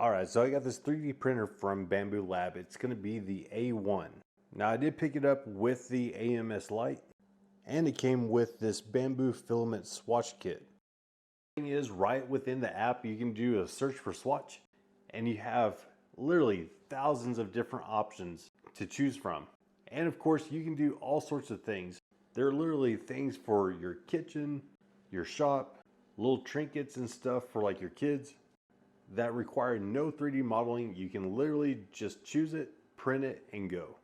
Alright, so I got this 3D printer from Bambu Lab. It's going to be the A1. Now I did pick it up with the AMS Lite, and it came with this bamboo filament swatch kit. The thing is, right within the app you can do a search for swatch, and you have literally thousands of different options to choose from. And of course you can do all sorts of things. There are literally things for your kitchen, your shop, little trinkets and stuff for like your kids that require no 3D modeling. You can literally just choose it, print it, and go.